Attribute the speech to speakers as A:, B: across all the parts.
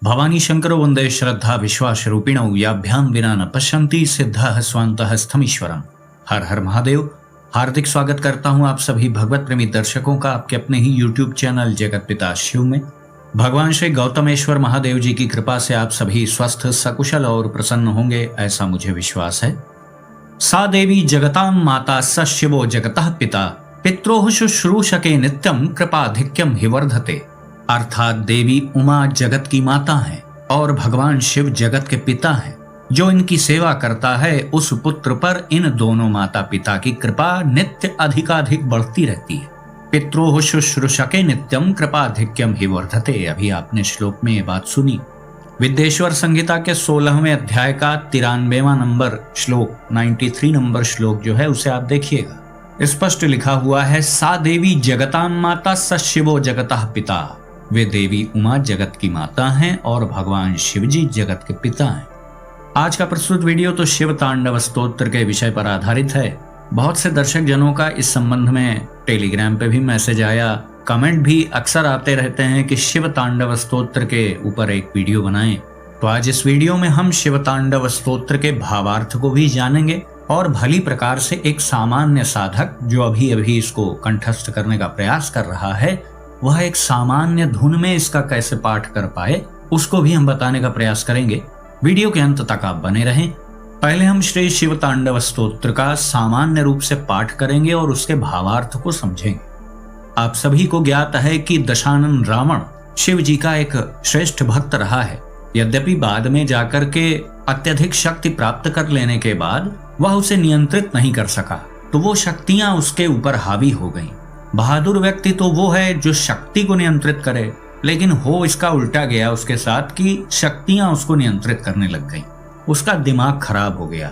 A: भवानी शंकरो वंदे श्रद्धा विश्वास रूपिणौ याभ्यां विना न पश्यन्ति सिद्धः स्वान्तः स्थमीश्वरम। हर हर महादेव। हार्दिक स्वागत करता हूं आप सभी भगवत प्रेमी दर्शकों का आपके अपने ही YouTube चैनल जगत पिता शिव में। भगवान श्री गौतमेश्वर महादेव जी की कृपा से आप सभी स्वस्थ सकुशल और प्रसन्न होंगे, ऐसा मुझे विश्वास है। सा देवी जगतां माता स शिवो जगतः पिता पित्रोः शुश्रूषके नित्यं कृपाधिक्यम हि वर्धते। अर्थात देवी उमा जगत की माता है और भगवान शिव जगत के पिता हैं। जो इनकी सेवा करता है उस पुत्र पर इन दोनों माता पिता की कृपा नित्य अधिकाधिक बढ़ती रहती है। पित्रोः शुश्रूषके नित्यम कृपाधिक्यम हि वर्धते। अभी आपने श्लोक में ये बात सुनी। विद्येश्वर संहिता के 16वें अध्याय का 93वां नंबर श्लोक 93 नंबर श्लोक जो है उसे आप देखिएगा। स्पष्ट लिखा हुआ है, सा देवी जगतां माता स शिवो जगतः पिता। वे देवी उमा जगत की माता हैं और भगवान शिव जी जगत के पिता हैं। आज का प्रस्तुत वीडियो तो शिव तांडव स्तोत्र के विषय पर आधारित है। बहुत से दर्शक जनों का इस संबंध में टेलीग्राम पे भी मैसेज आया, कमेंट भी अक्सर आते रहते हैं कि शिव तांडव स्तोत्र के ऊपर एक वीडियो बनाएं। तो आज इस वीडियो में हम शिव तांडव स्तोत्र के भावार्थ को भी जानेंगे और भली प्रकार से एक सामान्य साधक जो अभी अभी इसको कंठस्थ करने का प्रयास कर रहा है, वह एक सामान्य धुन में इसका कैसे पाठ कर पाए उसको भी हम बताने का प्रयास करेंगे। वीडियो के अंत तक आप बने रहें। पहले हम श्री शिव तांडव स्तोत्र का सामान्य रूप से पाठ करेंगे और उसके भावार्थ को समझेंगे। आप सभी को ज्ञात है कि दशानन रावण शिव जी का एक श्रेष्ठ भक्त रहा है। यद्यपि बाद में जाकर के अत्यधिक शक्ति प्राप्त कर लेने के बाद वह उसे नियंत्रित नहीं कर सका, तो वो शक्तियां उसके ऊपर हावी हो गईं। बहादुर व्यक्ति तो वो है जो शक्ति को नियंत्रित करे, लेकिन हो इसका उल्टा गया उसके साथ कि शक्तियां उसको नियंत्रित करने लग गईं। उसका दिमाग खराब हो गया।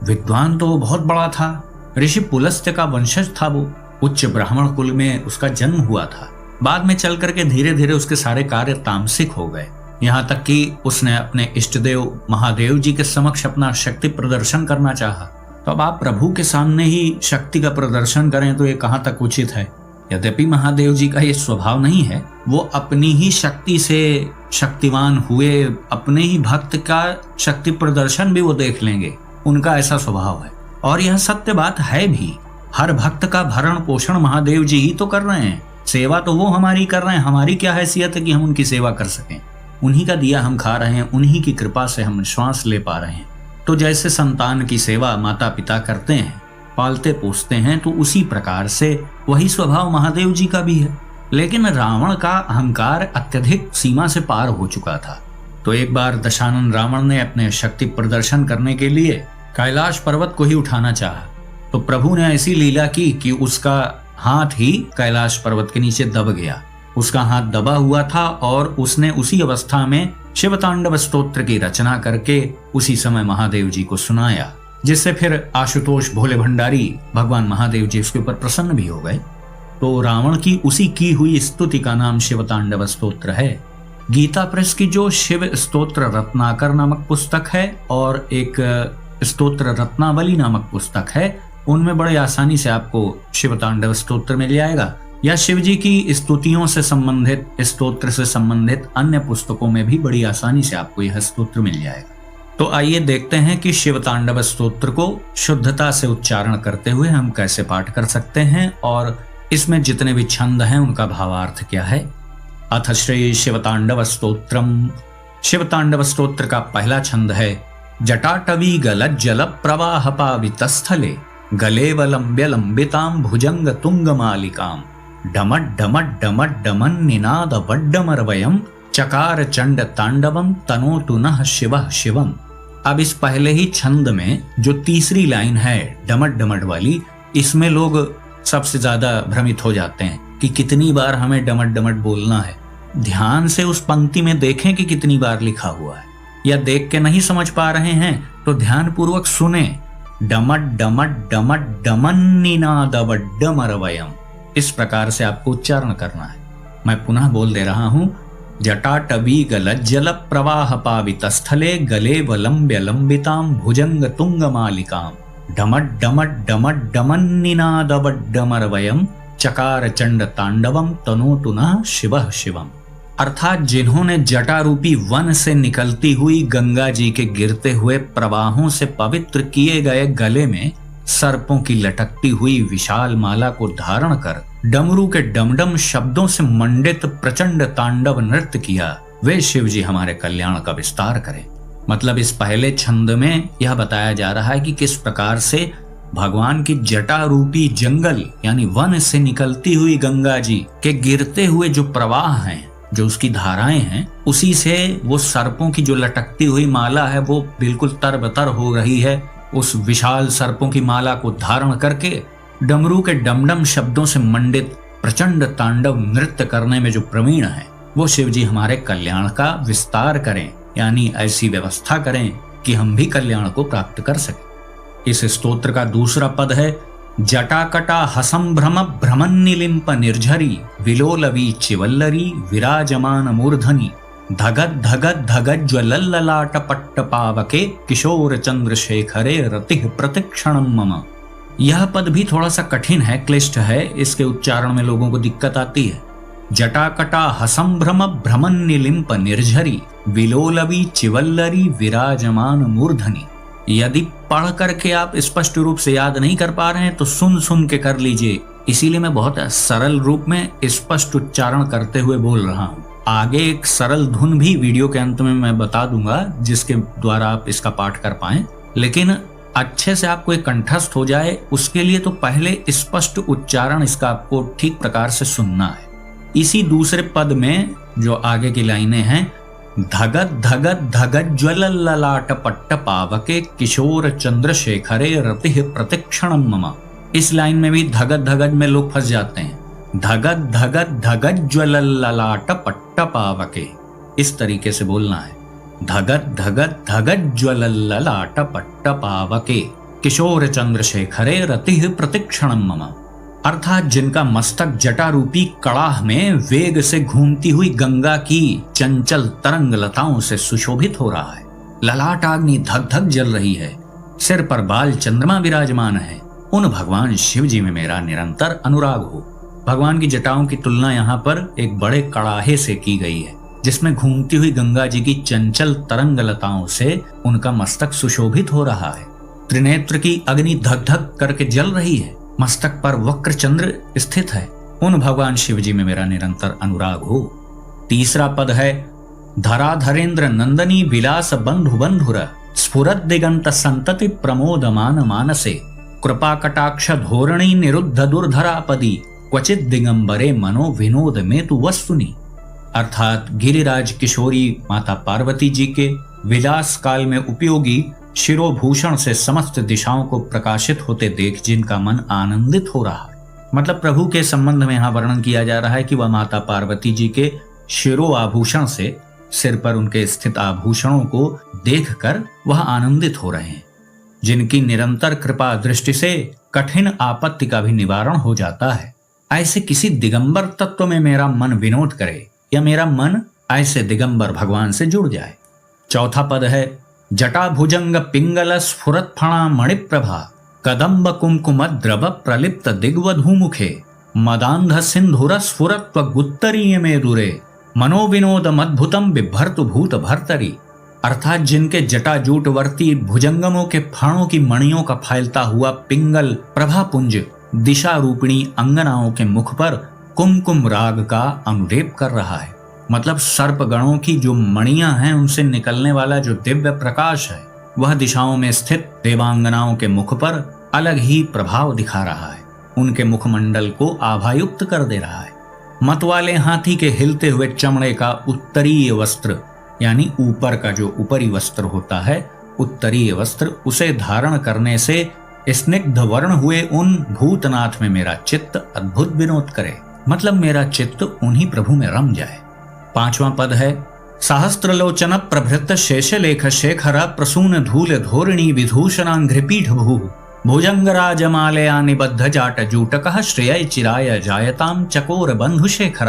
A: विद्वान तो वो बहुत बड़ा था, ऋषि पुलस्त्य का वंशज था, वो उच्च ब्राह्मण कुल में उसका जन्म हुआ था। बाद में चल करके धीरे धीरे उसके सारे कार्य तामसिक हो गए, यहाँ तक कि उसने अपने इष्टदेव महादेव जी के समक्ष अपना शक्ति प्रदर्शन करना चाहा। तो अब आप प्रभु के सामने ही शक्ति का प्रदर्शन करें तो ये कहाँ तक उचित है। यद्यपि महादेव जी का ये स्वभाव नहीं है, वो अपनी ही शक्ति से शक्तिवान हुए अपने ही भक्त का शक्ति प्रदर्शन भी वो देख लेंगे, उनका ऐसा स्वभाव है। और यह सत्य बात है भी। हर भक्त का भरण पोषण महादेव जी ही तो कर रहे हैं, सेवा तो वो हमारी कर रहे हैं। हमारी क्या हैसियत है कि हम उनकी सेवा कर सकें। उन्हीं का दिया हम खा रहे हैं, उन्हीं की कृपा से हम श्वास ले पा रहे हैं। तो जैसे संतान की सेवा माता पिता करते हैं, पालते पोसते हैं, तो उसी प्रकार से वही स्वभाव महादेव जी का भी है। लेकिन रावण का अहंकार अत्यधिक सीमा से पार हो चुका था। तो एक बार दशानन रावण ने अपने शक्ति प्रदर्शन करने के लिए कैलाश पर्वत को ही उठाना चाहा। तो प्रभु ने ऐसी लीला की कि उसका हाथ ही कैलाश पर्वत के नीचे दब गया। उसका हाथ दबा हुआ था और उसने उसी अवस्था में शिव तांडव स्तोत्र की रचना करके उसी समय महादेव जी को सुनाया, जिससे फिर आशुतोष भोले भंडारी भगवान महादेव जी उसके ऊपर प्रसन्न भी हो गए। तो रावण की उसी की हुई स्तुति का नाम शिव तांडव स्तोत्र है। गीता प्रेस की जो शिव स्तोत्र रत्नाकर नामक पुस्तक है और एक स्तोत्र रत्नावली नामक पुस्तक है, उनमें बड़े आसानी से आपको शिव तांडव स्तोत्र मिल जाएगा। या शिव जी की स्तुतियों से संबंधित, स्तोत्र से संबंधित अन्य पुस्तकों में भी बड़ी आसानी से आपको यह स्तोत्र मिल जाएगा। तो आइए देखते हैं कि शिव तांडव स्तोत्र को शुद्धता से उच्चारण करते हुए हम कैसे पाठ कर सकते हैं और इसमें जितने भी छंद हैं उनका भावार्थ क्या है। अथ श्री शिव तांडव स्तोत्रम। शिव तांडव स्तोत्र का पहला छंद है, जटाटवी गलज्जल प्रवाह पावितस्थले गलेवलंब्य लंबितां भुजंग तुंग मालिकां डमट डमट डमट डमन निनाद वड्डमरवयम चकार चंड तांडवम तनोतु नः शिवः शिवम। अब इस पहले ही छंद में जो तीसरी लाइन है डमट डमट वाली, इसमें लोग सबसे ज्यादा भ्रमित हो जाते हैं कि कितनी बार हमें डमट डमट बोलना है। ध्यान से उस पंक्ति में देखें कि कितनी बार लिखा हुआ है, या देख के नहीं समझ पा रहे हैं तो ध्यान पूर्वक सुने। डमट डमट डमट डमन निनाद वड्डमरवयम, इस प्रकार से आपको उच्चारण करना है। मैं पुनः बोल दे रहा हूं, जटाटवी गलज्जल प्रवाह पावितस्थले गले वलंब्य लंबितां भुजंग तुंग मालिकां डमट डमट डमट डमन निनाद वड्डमरवयम चकार चंड तांडवम तनोतु नः शिवः शिवम। अर्थात जिन्होंने जटा रूपी वन से निकलती हुई गंगा जी के गिरते हुए प्रवाहों से पवित्र किए गए गले में सर्पों की लटकती हुई विशाल माला को धारण कर डमरू के डमडम शब्दों से मंडित प्रचंड तांडव नृत्य किया, वे शिव जी हमारे कल्याण का विस्तार करें। मतलब इस पहले छंद में यह बताया जा रहा है कि किस प्रकार से भगवान की जटा रूपी जंगल यानी वन से निकलती हुई गंगा जी के गिरते हुए जो प्रवाह हैं, जो उसकी धाराएं हैं, उसी से वो सर्पों की जो लटकती हुई माला है वो बिल्कुल तरबतर हो रही है। उस विशाल सर्पों की माला को धारण करके डमरू के डमडम शब्दों से मंडित प्रचंड तांडव नृत्य करने में जो प्रवीण है, वो शिव जी हमारे कल्याण का विस्तार करें, यानी ऐसी व्यवस्था करें कि हम भी कल्याण को प्राप्त कर सकें। इस स्तोत्र का दूसरा पद है जटाकटा हसंभ्रम भ्रमन्निलिम्प निर्झरी विलोलवी चिवल्लरी विराजमान मूर्धनि धगद धगद धगद ज्वलल्ललाट पट्ट पावके किशोर चंद्रशेखरे रतिः प्रतिक्षणम मम। यह पद भी थोड़ा सा कठिन है, क्लिष्ट है, इसके उच्चारण में लोगों को दिक्कत आती है। जटाकटा हसंभ्रम भ्रमन्निलिम्प निर्झरी विलोलवी चिवल्लरी विराजमान मूर्धनि। यदि पढ़ करके आप स्पष्ट रूप से याद नहीं कर पा रहे हैं तो सुन सुन के कर लीजिए, इसीलिए मैं बहुत सरल रूप में स्पष्ट उच्चारण करते हुए बोल रहा हूँ। आगे एक सरल धुन भी वीडियो के अंत में मैं बता दूंगा जिसके द्वारा आप इसका पाठ कर पाएं, लेकिन अच्छे से आपको एक कंठस्थ हो जाए उसके लिए तो पहले स्पष्ट उच्चारण इसका आपको ठीक प्रकार से सुनना है। इसी दूसरे पद में जो आगे की लाइनें हैं, धगद धगद धगद ज्वलल्ललाट पट्ट पावके किशोर चंद्रशेखरे रतिः प्रतिक्षणम मम। इस लाइन में भी धगद धगद में लोग फंस जाते हैं। धगद धगद धगद ज्वलल्ललाट पट्ट पावके, इस तरीके से बोलना है। धगद धगद धगद ज्वलल्ललाट पट्ट पावके किशोर चंद्रशेखरे रतिः प्रतिक्षणम मम। अर्थात जिनका मस्तक जटा रूपी कड़ाह में वेग से घूमती हुई गंगा की चंचल तरंग लताओं से सुशोभित हो रहा है, ललाट अग्नि धक धक जल रही है, सिर पर बाल चंद्रमा विराजमान है, उन भगवान शिव जी में मेरा निरंतर अनुराग हो। भगवान की जटाओं की तुलना यहाँ पर एक बड़े कड़ाहे से की गई है जिसमें घूमती हुई गंगा जी की चंचल तरंग लताओं से उनका मस्तक सुशोभित हो रहा है। त्रिनेत्र की अग्नि धक धक करके जल रही है, मस्तक पर वक्र चंद्र स्थित है, उन भगवान शिव जी में मेरा निरंतर अनुराग हो। तीसरा पद है धराधरेंद्र नंदनी विलास बंधु बंधुर स्फुरद दिगंत संतति प्रमोदमान मानसे कृपा कटाक्ष धोरणी निरुद्ध दुर्धरापदी क्वचित दिगंबरे मनो विनोद में तु वस्तुनि। अर्थात गिरिराज किशोरी माता पार्वती जी के विलास काल में उपयोगी शिरोभूषण से समस्त दिशाओं को प्रकाशित होते देख जिनका मन आनंदित हो रहा है। मतलब प्रभु के संबंध में यहाँ वर्णन किया जा रहा है कि वह माता पार्वती जी के शिरो आभूषण से, सिर पर उनके स्थित आभूषणों को देखकर वह आनंदित हो रहे हैं। जिनकी निरंतर कृपा दृष्टि से कठिन आपत्ति का भी निवारण हो जाता है, ऐसे किसी दिगंबर तत्व में मेरा मन विनोद करे या मेरा मन ऐसे दिगंबर भगवान से जुड़ जाए। चौथा पद है जटा भुजंग पिंगल स्फुरत फणा मणिप्रभा कदम्ब कुमकुम द्रव प्रलिप्त दिग्वधूमुखे मदांध सिंधुर स्फुरत्व गुत्तरीय में दुरे मनोविनोदम अद्भुतम बिभर्तु भूत भर्तरी। अर्थात जिनके जटाजूटवर्ती भुजंगमों के फाणों की मणियों का फैलता हुआ पिंगल प्रभापुंज दिशा रूपिणी अंगनाओं के मुख पर कुमकुम राग का अनुलेप कर रहा है। मतलब सर्प गणों की जो मणियां हैं उनसे निकलने वाला जो दिव्य प्रकाश है वह दिशाओं में स्थित देवांगनाओं के मुख पर अलग ही प्रभाव दिखा रहा है, उनके मुखमंडल को आभायुक्त कर दे रहा है। मतवाले हाथी के हिलते हुए चमड़े का उत्तरीय वस्त्र यानी ऊपर का जो ऊपरी वस्त्र होता है उत्तरीय वस्त्र, उसे धारण करने से स्निग्ध वर्ण हुए उन भूतनाथ में मेरा चित्त अद्भुत विनोद करे। मतलब मेरा चित्त उन्हीं प्रभु में रम जाए। पांचवा पद है सहस्त्रलोचन प्रभृत शेषलेख शेखर प्रसून धूल धोरिणी विभूषणांघ्रिपीठ भू भुजंगराज मालया निबद्ध जाट जूटक श्रेय चिराय जायताम चकोर बंधु शेखर।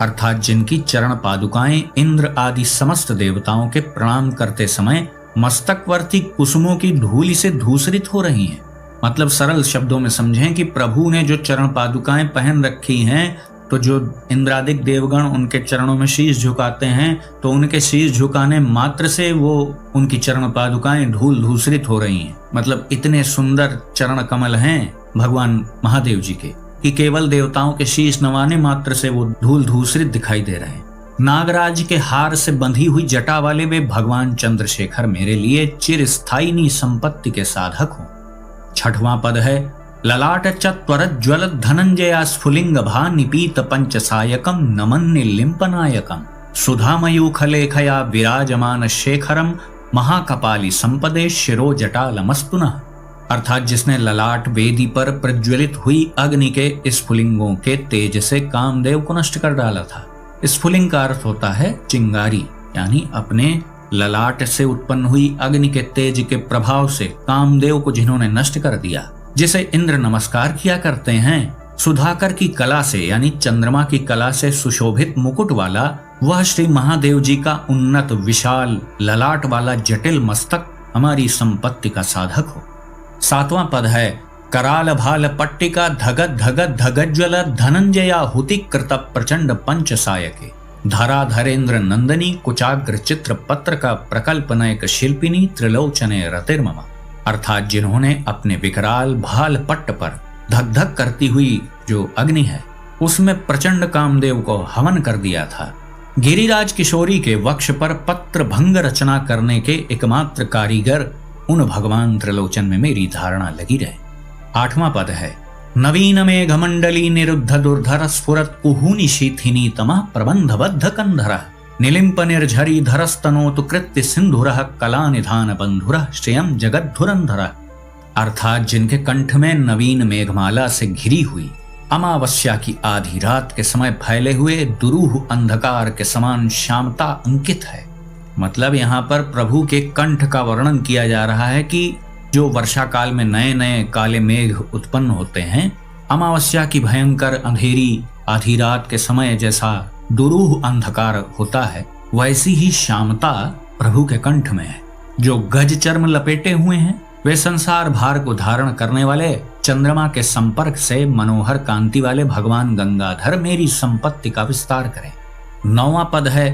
A: अर्थात जिनकी चरण पादुकाएं इंद्र आदि समस्त देवताओं के प्रणाम करते समय मस्तकवर्ती कुसुमों की धूलि से धूसरित हो रही हैं। मतलब सरल शब्दों में समझें कि प्रभु ने जो चरण पादुकाएं पहन रखी हैं तो जो इंद्रादिक देवगण उनके चरणों में शीश झुकाते हैं, तो उनके शीश झुकाने मात्र से वो उनकी चरण पादुकाएं धूल धूसरित हो रही हैं। मतलब इतने सुंदर चरण कमल हैं भगवान महादेव जी के कि केवल देवताओं के शीश नवाने मात्र से वो धूल धूसरित दिखाई दे रहे हैं। नागराज के हार से बंधी हुई जटा वाले वे भगवान चंद्रशेखर मेरे लिए चिरस्थायिनी संपत्ति के साधक हो। 6वां पद है ललाट चत्वरज्ज्वल धनंजया स्फुलिंग भा निपीत पंचसायकम नमन्नि लिंपनायकम सुधामयूखलेखया विराजमान शेखरम महाकपाली संपदे शिरो जटालमस्तुनः। अर्थात जिसने ललाट वेदी पर प्रज्वलित हुई अग्नि के स्फुलिंगों के तेज से कामदेव को नष्ट कर डाला था। स्फुलिंग का अर्थ होता है चिंगारी, यानी अपने ललाट से उत्पन्न हुई अग्नि के तेज के प्रभाव से कामदेव को जिन्होंने नष्ट कर दिया, जिसे इंद्र नमस्कार किया करते हैं। सुधाकर की कला से यानी चंद्रमा की कला से सुशोभित मुकुट वाला वह श्री महादेव जी का उन्नत विशाल ललाट वाला जटिल मस्तक हमारी संपत्ति का साधक हो। 7वां पद है कराल भाल पट्टिका धगत धगत धगज्वल धनंजया हुति कृत प्रचंड पंचसायके धरा धरेन्द्र नंदनी कुचाग्र चित्र पत्र का प्रकल्प नयक शिल्पिनी त्रिलोचने रतिर्मम। अर्थात जिन्होंने अपने विकराल भाल पट्ट पर धक धक करती हुई जो अग्नि है उसमें प्रचंड कामदेव को हवन कर दिया था। गिरिराज किशोरी के वक्ष पर पत्र भंग रचना करने के एकमात्र कारीगर उन भगवान त्रिलोचन में मेरी धारणा लगी रहे। 8वां पद है नवीन मेघ मंडली निरुद्ध दुर्धर स्फुरत कुहूनि शीथिनी तमः प्रबंधबद्ध कंधर निलिंप निर्झरी धरस्तनोतु कृत्य सिंधुरः कला निधान बंधुरः श्रेयम जगद्धुरंधरः। अर्थात जिनके कंठ में नवीन मेघमाला से घिरी हुई अमावस्या की आधी रात के समय फैले हुए दुरूह अंधकार के समान श्यामता अंकित है। मतलब यहाँ पर प्रभु के कंठ का वर्णन किया जा रहा है कि जो वर्षा काल में नए नए काले मेघ उत्पन्न होते हैं, अमावस्या की भयंकर अंधेरी आधी रात के समय जैसा दुरूह अंधकार होता है, वैसी ही श्यामता प्रभु के कंठ में है। जो गज चर्म लपेटे हुए हैं वे संसार भार को धारण करने वाले चंद्रमा के संपर्क से मनोहर कांति वाले भगवान गंगाधर मेरी संपत्ति का विस्तार करें। 9वां पद है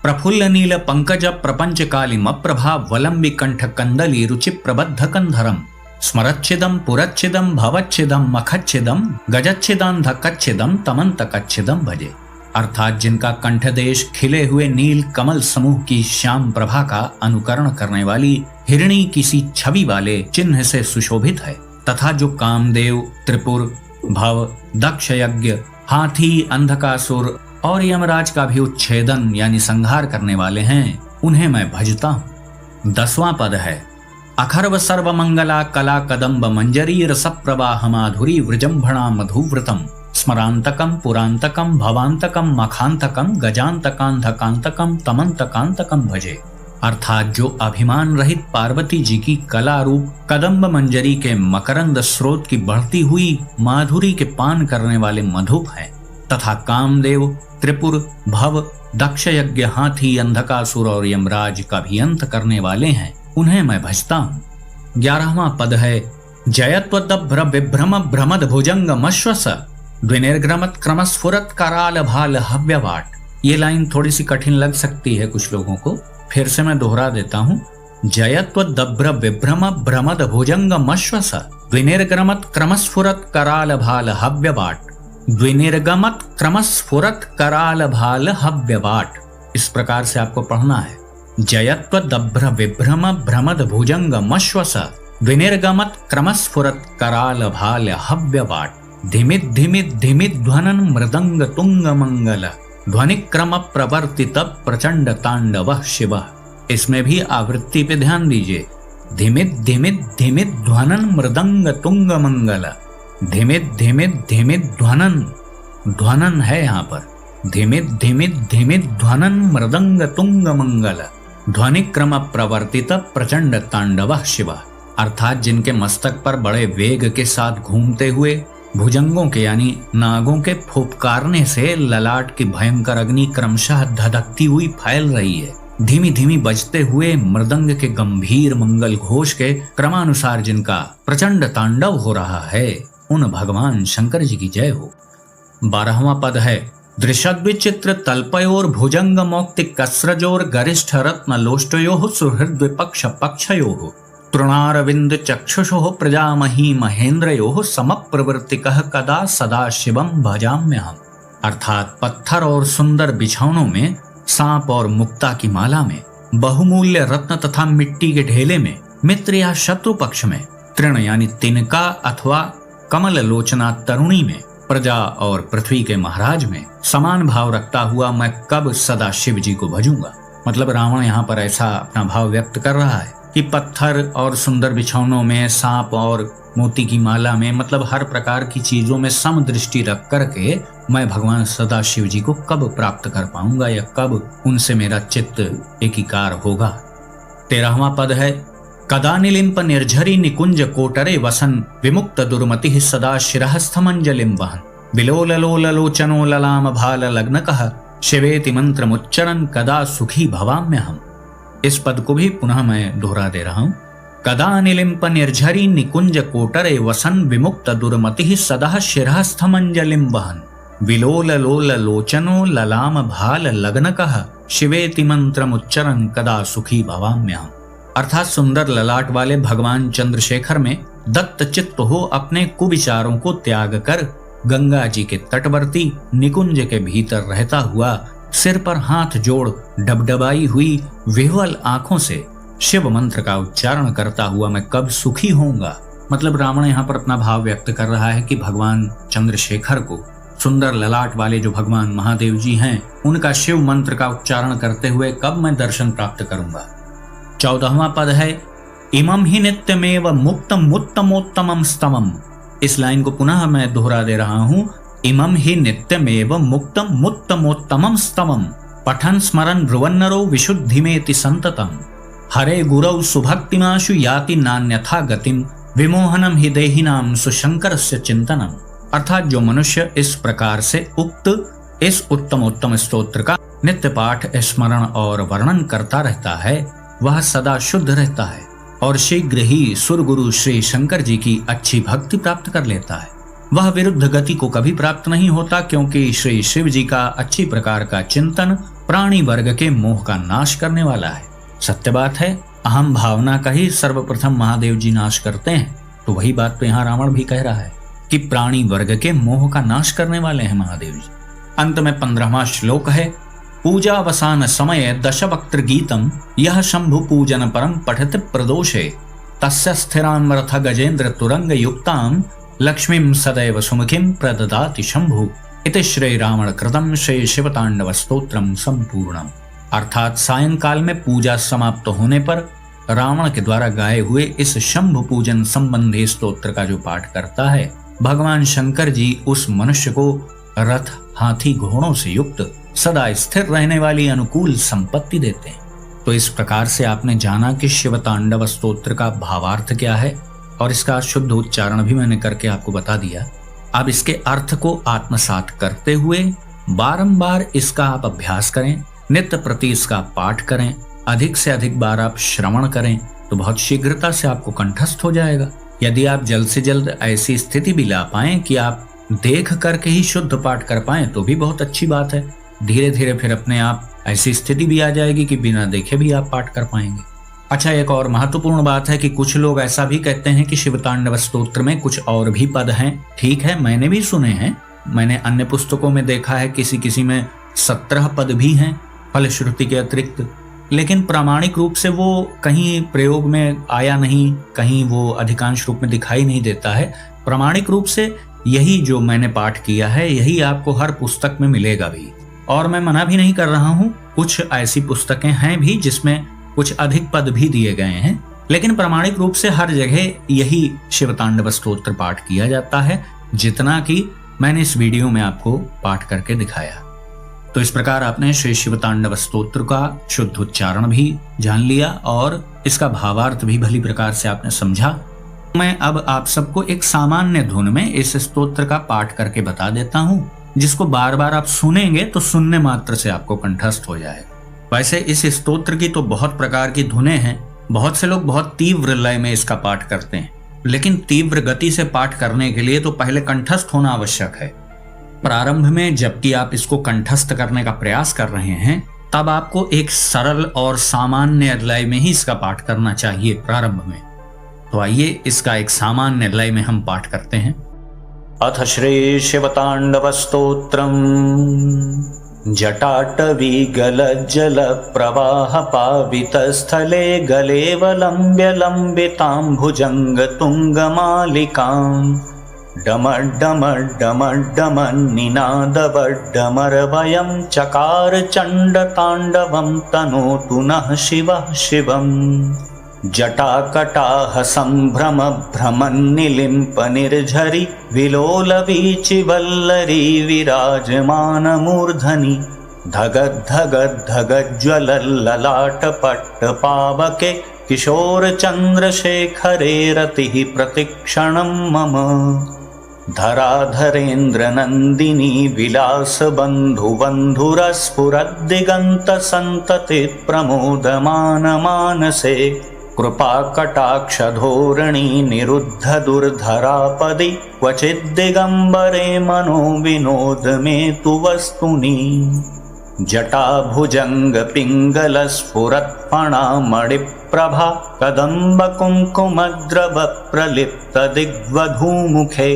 A: प्रफुल्ल नील पंकज प्रपंच कालिम प्रभा वलंबी कंठ कंदली रुचि प्रबद्ध कंधरम स्मरच्छिदम पुरच्छिदम भवच्छिदम मखच्छिदम गजच्छिदांधकच्छिदम तमंतकच्छिदम भजे। अर्थात जिनका कंठदेश खिले हुए नील कमल समूह की श्याम प्रभा का अनुकरण करने वाली हिरणी किसी छवि वाले चिन्ह से सुशोभित है, तथा जो कामदेव, त्रिपुर, भव, दक्ष यज्ञ, हाथी, अंधकासुर और यमराज का भी उच्छेदन यानी संहार करने वाले हैं, उन्हें मैं भजता हूँ। 10वां पद है अखर्व सर्व मंगला कला कदम्ब मंजरी रसप्रवाह माधुरी वृजंभणा मधुव्रतम स्मरांतकम पुरांतकम भवांतकम मखांतकम गजांतकांधकांतकम तमंतकांतकम भजे। अर्थात जो अभिमान रहित पार्वती जी की कला रूप कदम्ब मंजरी के मकरंद स्रोत की बढ़ती हुई माधुरी के पान करने वाले मधुप हैं, तथा कामदेव, त्रिपुर, भव, दक्ष यज्ञ, हाथी, अंधकासुर और यमराज का भी अंत करने वाले हैं, उन्हें मैं भजता हूँ। 11वां पद है जयत्वदभ्र विभ्रम भ्रमद भुजंग मश्वस द्विनिर्ग्रमत क्रमस्फुरत कराल भाल हव्यवाट। ये लाइन थोड़ी सी कठिन लग सकती है कुछ लोगों को, फिर से मैं दोहरा देता हूँ। जयत्वदभ्र विभ्रम भ्रमद भुजंग मश्वस द्विनिर्ग्रमत क्रमस्फुरत कराल भाल हव्यवाट। द्विनिर्गमत क्रमस्फुरत कराल भाल हव्यवाट, इस प्रकार से आपको पढ़ना है। जयत्वदभ्र विभ्रम भ्रमद भुजंग मश्वस द्विनिर्गमत क्रमस्फुरत कराल भाल हव्यवाट। धिमित धिमित धिमित ध्वनन मृदंग तुंग मंगल ध्वनिक्रम प्रवर्तित प्रचंड तांडव शिव। इसमें भी आवृत्ति पे ध्यान दीजिए। धिमित धिमित धिमित ध्वनन मृदंग तुंग मंगल। धिमित धिमित धिमित ध्वनन, ध्वनन है यहाँ पर। धिमित धिमित धिमित ध्वनन मृदंग तुंग मंगल ध्वनिक्रम प्रवर्तित प्रचंड तांडव शिव। अर्थात जिनके मस्तक पर बड़े वेग के साथ घूमते हुए भुजंगों के यानी नागों के फुफकारने से ललाट की भयंकर अग्नि क्रमशः धधकती हुई फैल रही है। धीमी धीमी बजते हुए मृदंग के गंभीर मंगल घोष के क्रमानुसार जिनका प्रचंड तांडव हो रहा है, उन भगवान शंकर जी की जय हो। 12वां पद है दृशद्विचित्र तल्पयोर भुजंग मौक्ति कसरजोर गरिष्ठ रत्न लोष्टयो सुहृद्विपक्ष पक्षयो तृणारविंद चक्षुषो प्रजामही महेंद्रयो समप्रवृत्तिकः कदा सदा शिवम भजाम्यहम्। अर्थात पत्थर और सुंदर बिछौनों में, सांप और मुक्ता की माला में, बहुमूल्य रत्न तथा मिट्टी के ढेले में, मित्र या शत्रु पक्ष में, तृण यानी तिनका अथवा कमल लोचना तरुणी में, प्रजा और पृथ्वी के महाराज में समान भाव रखता हुआ मैं कब सदा शिव जी को भजूंगा। मतलब रावण यहाँ पर ऐसा अपना भाव व्यक्त कर रहा है कि पत्थर और सुंदर बिछौनों में, सांप और मोती की माला में, मतलब हर प्रकार की चीजों में समदृष्टि रख करके मैं भगवान सदा शिव जी को कब प्राप्त कर पाऊंगा या कब उनसे मेरा चित्त एकीकार होगा। 13वां पद है कदानिलिंप निर्झरी निकुंज कोटरे वसन विमुक्त दुर्मति सदा शिरहस्थमंजलिम वहन विलोललोलोचनो ललाम भाल लग्नकः शिवेति मंत्रमुच्चरन् कदा सुखी भवाम्यहम्। इस पद को भी पुनः मैं दोहरा दे रहा हूं। कदानिलिंप निर्झरी निकुंज कोटरे वसन विमुक्त दुर्मति सदा शिरहस्थमंजलिम वहन विलोललोलोचनो ललाम भाल लग्नकः शिवेति मंत्रमुच्चरन् कदा सुखी भवाम्यहम्। अर्थात सुंदर ललाट वाले भगवान चंद्रशेखर में दत्त चित्त हो अपने कुविचारों को त्याग कर गंगा जी के तटवर्ती निकुंज के भीतर रहता हुआ, सिर पर हाथ जोड़ डबडबाई हुई विह्वल आंखों से शिव मंत्र का उच्चारण करता हुआ मैं कब सुखी होऊंगा। मतलब रावण यहाँ पर अपना भाव व्यक्त कर रहा है कि भगवान चंद्रशेखर को, सुंदर ललाट वाले जो भगवान महादेव जी हैं, उनका शिव मंत्र का उच्चारण करते हुए कब मैं दर्शन प्राप्त करूंगा। 14वां पद है इमं ही नित्यमेव मुक्तम मुत्तमोत्तमम स्तवम। इस लाइन को पुनः मैं दोहरा दे रहा हूं। इमं ही नित्यमेव मुक्तम मुत्तमोत्तमम स्तवम पठन स्मरन ब्रुवन्नरो विशुद्धिमेति संततम हरे गुरौ सुभक्तिमाशु याति नान्यथा गतिम विमोहनम ही देहिनाम सुशंकरस्य चिंतनम। अर्थात जो मनुष्य इस प्रकार से उक्त इस उत्तमोत्तम स्तोत्र का नित्य पाठ, स्मरण और वर्णन करता रहता है, वह सदा शुद्ध रहता है और शीघ्र ही सुरगुरु श्री शंकर जी की अच्छी भक्ति प्राप्त कर लेता है। वह विरुद्ध गति को कभी प्राप्त नहीं होता, क्योंकि श्री शिव जी का अच्छी प्रकार का चिंतन प्राणी वर्ग के मोह का नाश करने वाला है। सत्य बात है, अहम भावना का ही सर्वप्रथम महादेव जी नाश करते हैं। तो वही बात तो यहाँ रावण भी कह रहा है कि प्राणी वर्ग के मोह का नाश करने वाले हैं महादेव जी। अंत में 15वां श्लोक है पूजावसान समय दशवक्त्र गीतम यह शंभु पूजन परम पठति प्रदोषे तस्य स्थिराम रथ गजेंद्र तुरंग युक्ताम लक्ष्मीं सदैव सुमुखीं प्रददाति शंभु। इति श्री रावण कृतम श्री शिवतांडव स्तोत्रम संपूर्णम। अर्थात सायंकाल में पूजा समाप्त होने पर रावण के द्वारा गाए हुए इस शंभु पूजन संबंधी स्तोत्र का जो पाठ करता है, भगवान शंकर जी उस मनुष्य को रथ, हाथी, घोड़ों से युक्त सदा स्थिर रहने वाली अनुकूल संपत्ति देते हैं। तो इस प्रकार से आपने जाना कि शिव तांडव स्तोत्र का भावार्थ क्या है और इसका शुद्ध उच्चारण भी मैंने करके आपको बता दिया। अब इसके अर्थ को आत्मसात करते हुए बारंबार इसका आप अभ्यास करें, नित्य प्रति इसका पाठ करें, अधिक से अधिक बार आप श्रवण करें तो बहुत शीघ्रता से आपको कंठस्थ हो जाएगा। यदि आप जल्द से जल्द ऐसी स्थिति भी ला पाएं कि आप देख करके ही शुद्ध पाठ कर पाएं तो भी बहुत अच्छी बात है। धीरे धीरे फिर अपने आप ऐसी स्थिति भी आ जाएगी कि बिना देखे भी आप पाठ कर पाएंगे। अच्छा, एक और महत्वपूर्ण बात है कि कुछ लोग ऐसा भी कहते हैं कि शिव तांडव स्तोत्र में कुछ और भी पद हैं। ठीक है, मैंने भी सुने हैं, मैंने अन्य पुस्तकों में देखा है किसी किसी में 17 पद भी हैं फलश्रुति के अतिरिक्त, लेकिन प्रामाणिक रूप से वो कहीं प्रयोग में आया नहीं, कहीं वो अधिकांश रूप में दिखाई नहीं देता है। प्रामाणिक रूप से यही जो मैंने पाठ किया है यही आपको हर पुस्तक में मिलेगा भी, और मैं मना भी नहीं कर रहा हूँ। कुछ ऐसी पुस्तकें हैं भी जिसमें कुछ अधिक पद भी दिए गए हैं, लेकिन प्रामाणिक रूप से हर जगह यही शिव तांडव स्तोत्र पाठ किया जाता है, जितना कि मैंने इस वीडियो में आपको पाठ करके दिखाया। तो इस प्रकार आपने श्री शिव तांडव स्तोत्र का शुद्ध उच्चारण भी जान लिया और इसका भावार्थ भी भली प्रकार से आपने समझा। मैं अब आप सबको एक सामान्य धुन में इस स्तोत्र का पाठ करके बता देता हूँ, जिसको बार बार आप सुनेंगे तो सुनने मात्र से आपको कंठस्थ हो जाएगा। वैसे इस स्तोत्र की तो बहुत प्रकार की धुनें हैं, बहुत से लोग बहुत तीव्र लय में इसका पाठ करते हैं, लेकिन तीव्र गति से पाठ करने के लिए तो पहले कंठस्थ होना आवश्यक है। प्रारंभ में जबकि आप इसको कंठस्थ करने का प्रयास कर रहे हैं, तब आपको एक सरल और सामान्य लय में ही इसका पाठ करना चाहिए प्रारंभ में। तो आइए इसका एक सामान्य लय में हम पाठ करते हैं। अथ श्री शिवतांडव स्तोत्रम्। जटाटवी गलज्जल प्रवाह पावितस्थले गलेवलम्ब्य लम्बितां भुजंग तुंगमालिकाम् डमड्डमड्डमड्डमन्निनादवड्डमरवयं चकार चण्डताण्डवं तनोतु नः शिवः शिवम्। जटाकटाह सम्भ्रम भ्रमन्निलिम्पनिर्झरि विलोलवीचिवल्लरी विराजमानमूर्धनि धगद्धगद्धगज्ज्वलल्ललाटपट्टपावके किशोरचन्द्रशेखरे रतिः प्रतिक्षणं मम। धराधरेन्द्रनन्दिनी विलासबन्धुबन्धुरस्फुरद्दिगन्तसन्तति प्रमोदमानमानसे कृपाकटाक्षधोरणी निरुद्धदुर्धरापदि क्वचिद्दिगम्बरे मनो विनोदमे तु वस्तुनि। जटाभुजङ्गपिङ्गलस्फुरत्फणामणिप्रभा कदम्बकुङ्कुमद्रवप्रलिप्तदिग्वधूमुखे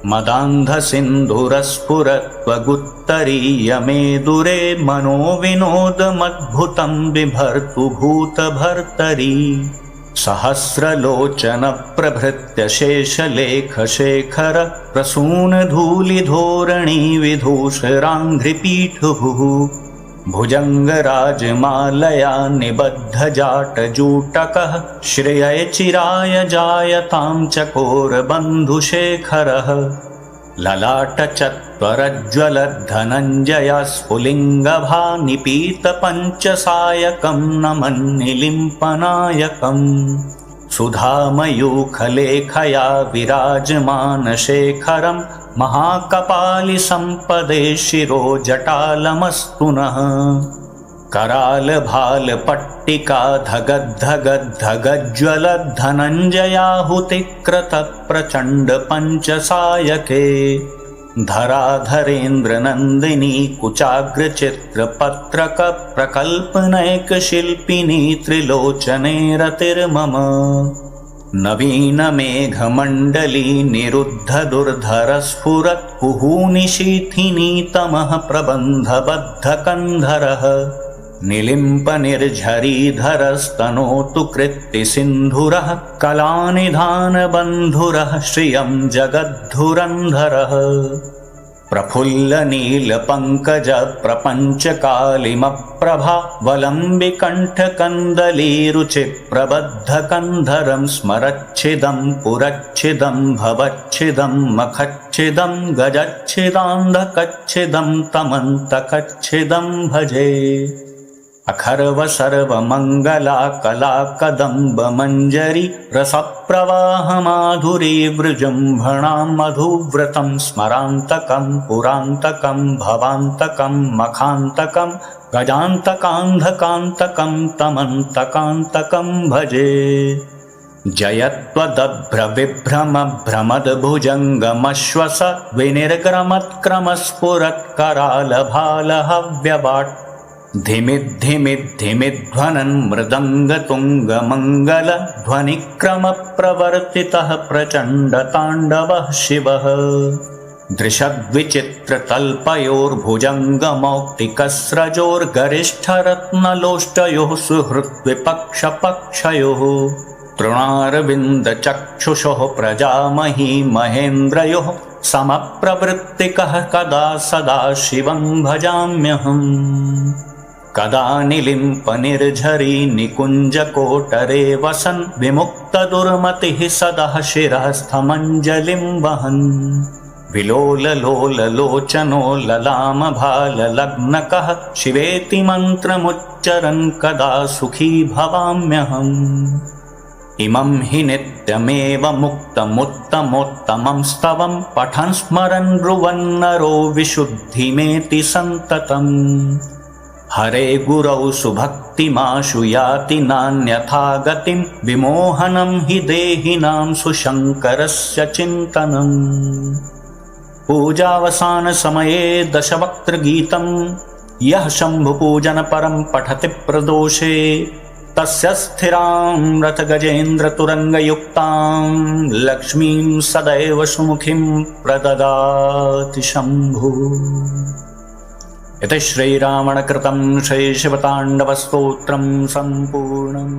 A: मदान्धसिन्धुरस्फुरत्वगुत्तरीयमेदुरे मनो विनोदमद्भुतं बिभर्तु भूतभर्तरी। सहस्रलोचनप्रभृत्य शेषलेखशेखर प्रसूनधूलिधोरणी विधूषराङ्घ्रिपीठुः भुजङ्गराजमालया निबद्धजाटजूटकः श्रियचिराय जायतां चकोरबन्धुशेखरः। ललाटचत्वरज्ज्वलद्धनञ्जया स्फुलिङ्गभा निपीतपञ्चसायकं नमन्निलिम्पनायकम्। सुधामयूखलेखया विराजमानशेखरं महाकपालिसम्पदे शिरो जटालमस्तु नः। करालभालपट्टिका धगद्धगद्धगज्ज्वलद्धनञ्जयाहुतिक्रतप्रचण्डपञ्चसायके धराधरेन्द्रनन्दिनी कुचाग्रचित्रपत्रकप्रकल्पनैकशिल्पिनी त्रिलोचने रतिर्मम। नवीनमेघमण्डली निरुद्धदुर्धरस्फुरत्कुहूनिशीथिनी तमः प्रबन्धबद्धकन्धरः। निलिम्पनिर्झरीधरस्तनोतु कृत्तिसिन्धुरः कलानिधानबन्धुरः श्रियं जगद्धुरन्धरः। प्रफुल्लनीलपङ्कजप्रपञ्चकालिमप्रभा वलम्बिकण्ठकन्दलीरुचिप्रबद्धकन्धरं स्मरच्छिदं पुरच्छिदं भवच्छिदं मखच्छिदं गजच्छिदान्धकच्छिदं तमन्तकच्छिदं भजे। अखर्व सर्वमङ्गला कला कदम्ब मञ्जरी रसप्रवाह माधुरी वृजृम्भणां मधुव्रतं स्मरान्तकं पुरान्तकं भवान्तकं मखान्तकं गजान्तकान्धकान्तकं तमन्तकान्तकं भजे। जयत्वदभ्रविभ्रमभ्रमद्भुजङ्गमश्वस विनिर्ग्रमत्क्रमस्फुरत्करालभालहव्यवाट् धिमिद्धिमिद्धिमिध्वनन् मृदङ्गतुङ्गमङ्गल ध्वनिक्रमप्रवर्तितः प्रचण्डताण्डवः शिवः। दृशद्विचित्रतल्पयोर्भुजङ्गमौक्तिकस्रजोर्गरिष्ठरत्नलोष्टयोः सुहृद्विपक्षपक्षयोः तृणारविन्दचक्षुषोः प्रजामही महेन्द्रयोः समप्रवृत्तिकः कदा सदा शिवं भजाम्यहम्। कदा निलिम्पनिर्झरी निकुञ्जकोटरे वसन् विमुक्तदुर्मतिः सदा शिरस्थमञ्जलिं वहन्। विलोललोललोचनो ललामभाललग्नकः शिवेति मन्त्रमुच्चरन् कदा सुखी भवाम्यहम्। इमं हि नित्यमेव मुक्तमुत्तमोत्तमं स्तवं पठन् स्मरन् ब्रुवन्नरो विशुद्धिमेति सन्ततम्। हरे गुरौ सुभक्तिमाशु याति नान्यथा गतिं विमोहनं हि देहिनां सुशङ्करस्य चिन्तनम्। पूजावसान समये दशवक्त्र गीतम यह शंभु पूजन परम पठति प्रदोषे तस्य स्थिरां रथ गजेन्द्र तुरंग युक्तां लक्ष्मीं सदैव सुमुखीं प्रददाति शंभु। इति श्रीरावण कृतं श्री शिवतांडव स्तोत्रम संपूर्णम।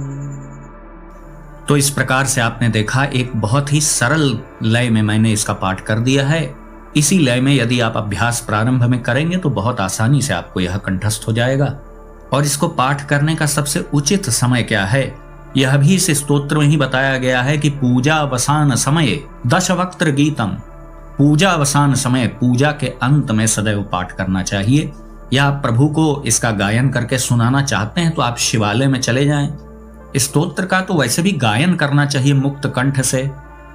A: तो इस प्रकार से आपने देखा, एक बहुत ही सरल लय में मैंने इसका पाठ कर दिया है। इसी लय में यदि आप अभ्यास प्रारंभ में करेंगे तो बहुत आसानी से आपको यह कंठस्थ हो जाएगा। और इसको पाठ करने का सबसे उचित समय क्या है, यह भी इस स्तोत्र में ही बताया गया है कि पूजा अवसान समय दशवक्त्र गीतम। पूजा अवसान समय, पूजा के अंत में सदैव पाठ करना चाहिए। या आप प्रभु को इसका गायन करके सुनाना चाहते हैं तो आप शिवालय में चले जाएं। इस स्तोत्र का तो वैसे भी गायन करना चाहिए मुक्त कंठ से।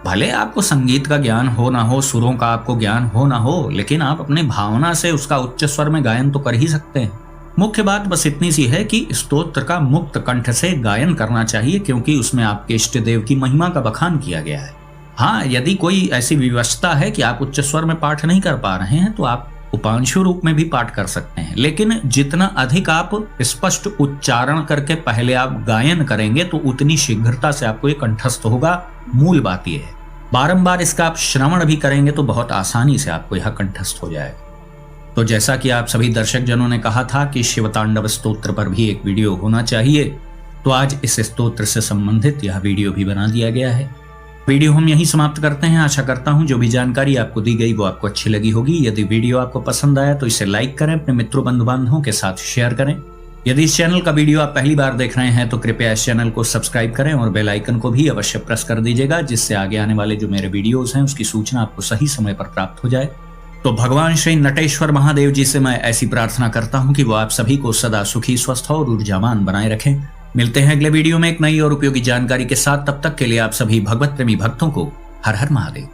A: भले आपको संगीत का ज्ञान हो ना हो, सुरों का आपको ज्ञान हो ना हो, लेकिन आप अपने भावना से उसका उच्च स्वर में गायन तो कर ही सकते हैं। मुख्य बात बस इतनी सी है कि स्तोत्र का मुक्त कंठ से गायन करना चाहिए, क्योंकि उसमें आपके इष्ट देव की महिमा का बखान किया गया है। हाँ, यदि कोई ऐसी विवशता है कि आप उच्च स्वर में पाठ नहीं कर पा रहे हैं तो आप उपांशु रूप में भी पाठ कर सकते हैं। लेकिन जितना अधिक आप स्पष्ट उच्चारण करके पहले आप गायन करेंगे तो उतनी शीघ्रता से आपको ये कंठस्थ होगा। मूल बात यह है, बारंबार इसका आप श्रवण भी करेंगे तो बहुत आसानी से आपको यह कंठस्थ हो जाएगा। तो जैसा कि आप सभी दर्शक जनों ने कहा था कि शिवतांडव स्तोत्र पर भी एक वीडियो होना चाहिए, तो आज इस स्तोत्र से संबंधित यह वीडियो भी बना दिया गया है। वीडियो हम यहीं समाप्त करते हैं। आशा करता हूं जो भी जानकारी आपको दी गई वो आपको अच्छी लगी होगी। यदि वीडियो आपको पसंद आया तो इसे लाइक करें, अपने मित्रों बंधु बांधवों के साथ शेयर करें। यदि इस चैनल का वीडियो आप पहली बार देख रहे हैं तो कृपया इस चैनल को सब्सक्राइब करें और बेल आइकन को भी अवश्य प्रेस कर दीजिएगा, जिससे आगे आने वाले जो मेरे वीडियोस हैं उसकी सूचना आपको सही समय पर प्राप्त हो जाए। तो भगवान श्री नटेश्वर महादेव जी से मैं ऐसी प्रार्थना करता हूं कि वो आप सभी को सदा सुखी, स्वस्थ और ऊर्जावान बनाए रखें। मिलते हैं अगले वीडियो में एक नई और उपयोगी जानकारी के साथ। तब तक के लिए आप सभी भगवत प्रेमी भक्तों को हर हर महादेव।